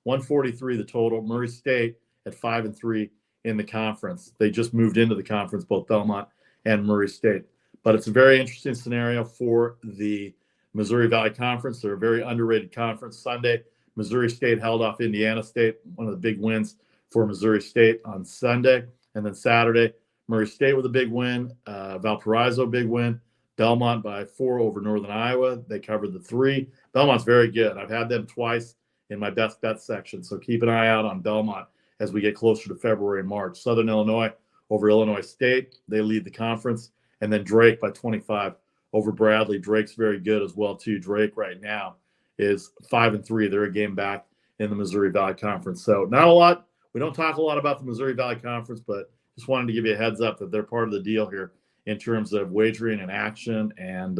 143 the total. Murray State at 5-3 in the conference. They just moved into the conference, both Belmont and Murray State. But it's a very interesting scenario for the Missouri Valley Conference. They're a very underrated conference. Sunday, Missouri State held off Indiana State, one of the big wins for Missouri State on Sunday. And then Saturday, Murray State with a big win, Valparaiso big win, Belmont by 4 over Northern Iowa. They covered the 3. Belmont's very good. I've had them twice in my best bet section, so keep an eye out on Belmont as we get closer to February and March. Southern Illinois over Illinois State. They lead the conference. And then Drake by 25 over Bradley. Drake's very good as well, too. Drake right now is 5-3. They're a game back in the Missouri Valley Conference. So not a lot. We don't talk a lot about the Missouri Valley Conference, but just wanted to give you a heads up that they're part of the deal here in terms of wagering and action. And,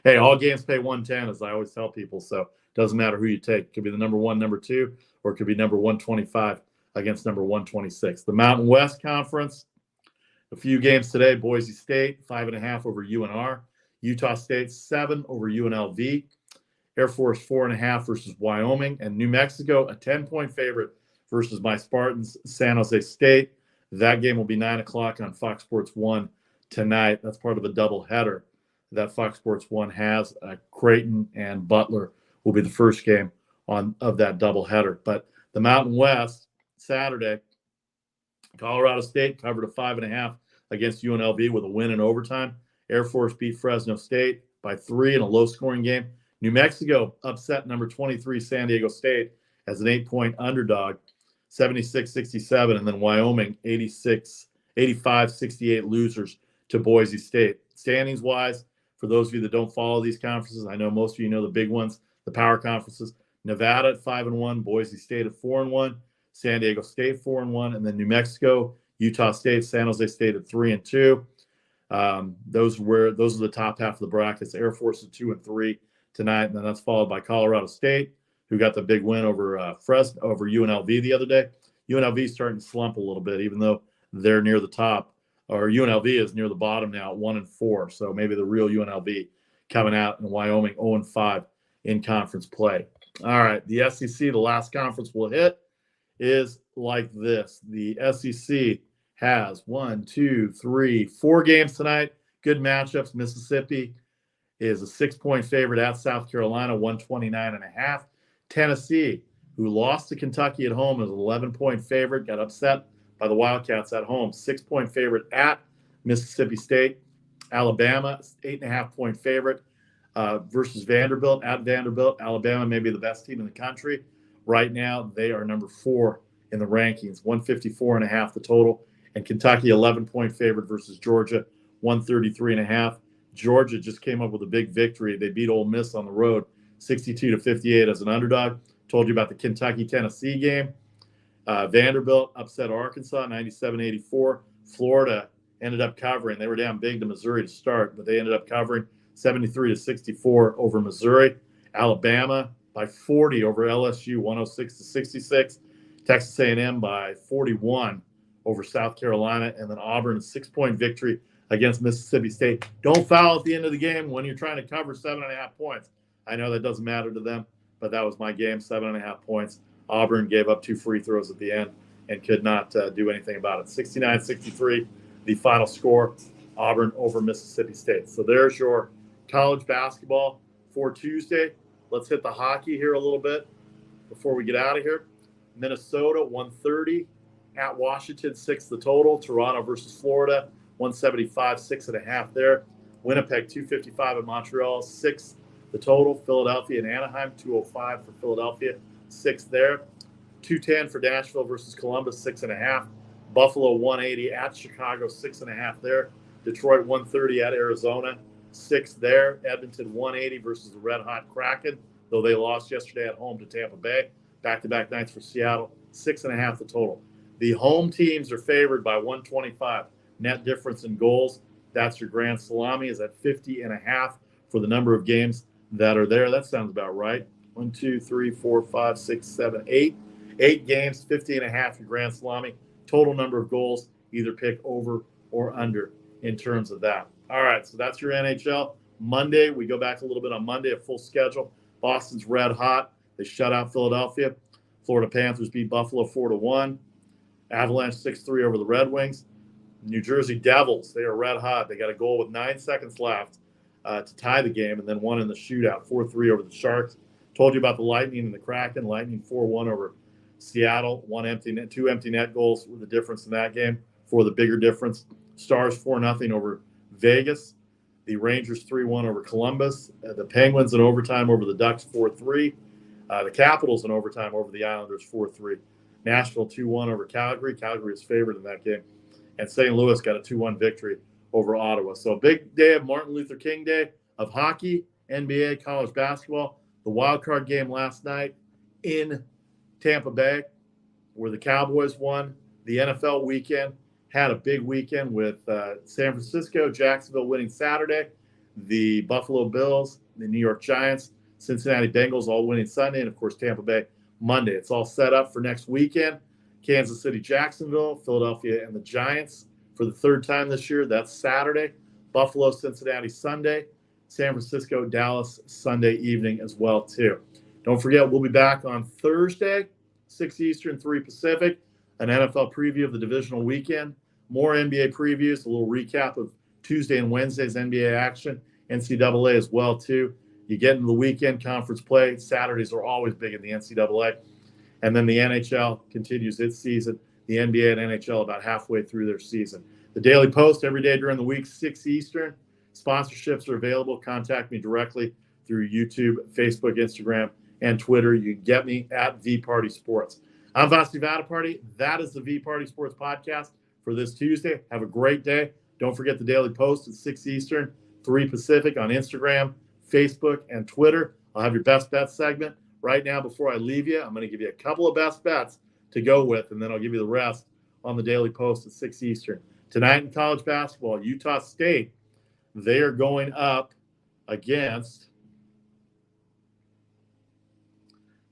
hey, all games pay 110, as I always tell people. So it doesn't matter who you take. It could be the number 1, number 2, or it could be number 125 against number 126. The Mountain West Conference, a few games today. Boise State, 5.5 over UNR. Utah State, 7 over UNLV. Air Force, 4.5 versus Wyoming. And New Mexico, a 10-point favorite versus my Spartans, San Jose State. That game will be 9 o'clock on Fox Sports 1 tonight. That's part of a doubleheader that Fox Sports 1 has. Creighton and Butler will be the first game of that doubleheader. But the Mountain West, Saturday, Colorado State covered a 5.5 against UNLV with a win in overtime. Air Force beat Fresno State by 3 in a low-scoring game. New Mexico upset number 23 San Diego State as an 8-point underdog, 76-67, and then Wyoming 85-68 losers to Boise State. Standings-wise, For those of you that don't follow these conferences, I know most of you know the big ones, the power conferences. Nevada at 5-1, Boise State at 4-1, San Diego State 4-1, and then New Mexico, Utah State, San Jose State at 3-2. Those are the top half of the brackets. Air Force at 2-3 tonight, and then that's followed by Colorado State, who got the big win over UNLV the other day. UNLV is starting to slump a little bit, even though they're near the top, or UNLV is near the bottom now at 1-4. So maybe the real UNLV coming out in Wyoming 0-5 in conference play. All right, the SEC, the last conference we'll hit, is like this. The SEC has 4 games tonight. Good matchups. Mississippi is a 6-point favorite at South Carolina, 129.5. Tennessee, who lost to Kentucky at home, is an 11-point favorite, got upset by the Wildcats at home. 6-point favorite at Mississippi State. Alabama, 8.5-point favorite versus Vanderbilt at Vanderbilt. Alabama may be the best team in the country. Right now, they are number 4 in the rankings, 154.5 the total. And Kentucky, 11-point favorite versus Georgia, 133.5. Georgia just came up with a big victory. They beat Ole Miss on the road, 62-58 as an underdog. Told you about the Kentucky-Tennessee game. Vanderbilt upset Arkansas, 97-84. Florida ended up covering. They were down big to Missouri to start, but they ended up covering 73-64 over Missouri. Alabama by 40 over LSU, 106-66. Texas A&M by 41 over South Carolina, and then Auburn, a 6-point victory against Mississippi State. Don't foul at the end of the game when you're trying to cover 7.5 points. I know that doesn't matter to them, but that was my game, 7.5 points. Auburn gave up 2 free throws at the end and could not do anything about it. 69-63, the final score, Auburn over Mississippi State. So there's your college basketball for Tuesday. Let's hit the hockey here a little bit before we get out of here. Minnesota, 130 at Washington, 6 the total. Toronto versus Florida, 175, 6.5 there. Winnipeg, 255 at Montreal, 6 the total. Philadelphia and Anaheim, 205 for Philadelphia, 6 there. 210 for Nashville versus Columbus, 6.5. Buffalo, 180 at Chicago, 6.5 there. Detroit, 130 at Arizona, 6 there. Edmonton, 180 versus the Red Hot Kraken, though they lost yesterday at home to Tampa Bay. Back-to-back nights for Seattle, 6.5 the total. The home teams are favored by 125. Net difference in goals, that's your grand salami, is at 50.5 for the number of games that are there. That sounds about right. 1, 2, 3, 4, 5, 6, 7, 8. 8 games, 50.5 your grand salami. Total number of goals, either pick over or under in terms of that. All right, so that's your NHL. Monday, we go back a little bit on Monday, a full schedule. Boston's red hot. They shut out Philadelphia. Florida Panthers beat Buffalo 4-1. Avalanche 6-3 over the Red Wings. New Jersey Devils, they are red hot. They got a goal with 9 seconds left to tie the game, and then won in the shootout, 4-3 over the Sharks. Told you about the Lightning and the Kraken. Lightning 4-1 over Seattle. 2 empty net goals with the difference in that game for the bigger difference. Stars 4-0 over Vegas. The Rangers 3-1 over Columbus. The Penguins in overtime over the Ducks 4-3. The Capitals in overtime over the Islanders 4-3. Nashville 2-1 over Calgary. Calgary is favored in that game. And St. Louis got a 2-1 victory over Ottawa. So a big day of Martin Luther King Day of hockey, NBA, college basketball. The Wildcard game last night in Tampa Bay where the Cowboys won. The NFL weekend had a big weekend with San Francisco, Jacksonville winning Saturday. The Buffalo Bills, the New York Giants, Cincinnati Bengals all winning Sunday, and, of course, Tampa Bay Monday. It's all set up for next weekend. Kansas City, Jacksonville, Philadelphia, and the Giants for the 3rd time this year. That's Saturday. Buffalo, Cincinnati, Sunday. San Francisco, Dallas, Sunday evening as well, too. Don't forget, we'll be back on Thursday, 6 Eastern, 3 Pacific, an NFL preview of the divisional weekend. More NBA previews, a little recap of Tuesday and Wednesday's NBA action, NCAA as well, too. You get into the weekend conference play. Saturdays are always big in the NCAA. And then the NHL continues its season. The NBA and NHL about halfway through their season. The Daily Post every day during the week, 6 Eastern. Sponsorships are available. Contact me directly through YouTube, Facebook, Instagram, and Twitter. You can get me at VPartySports. I'm Vasti Vadaparty. That is the VPartySports Podcast for this Tuesday. Have a great day. Don't forget the Daily Post at 6 Eastern, 3 Pacific on Instagram, Facebook, and Twitter. I'll have your best bets segment. Right now, before I leave you, I'm going to give you a couple of best bets to go with, and then I'll give you the rest on the Daily Post at 6 Eastern. Tonight in college basketball, Utah State, they are going up against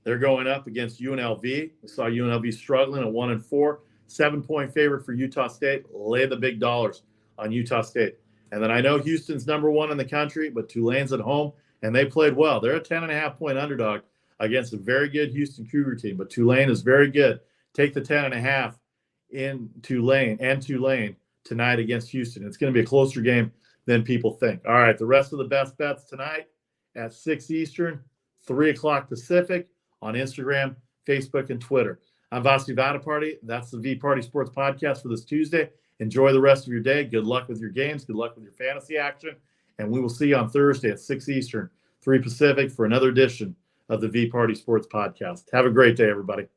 UNLV. We saw UNLV struggling at 1-4, 7-point favorite for Utah State. Lay the big dollars on Utah State. And then I know Houston's number 1 in the country, but Tulane's at home, and they played well. They're a 10.5-point underdog against a very good Houston Cougar team, but Tulane is very good. Take the 10.5 in Tulane tonight against Houston. It's going to be a closer game than people think. All right, the rest of the best bets tonight at 6 Eastern, 3 o'clock Pacific on Instagram, Facebook, and Twitter. I'm Vasi VParty. That's the VParty Sports Podcast for this Tuesday. Enjoy the rest of your day. Good luck with your games. Good luck with your fantasy action. And we will see you on Thursday at 6 Eastern, 3 Pacific for another edition of the VParty Sports Podcast. Have a great day, everybody.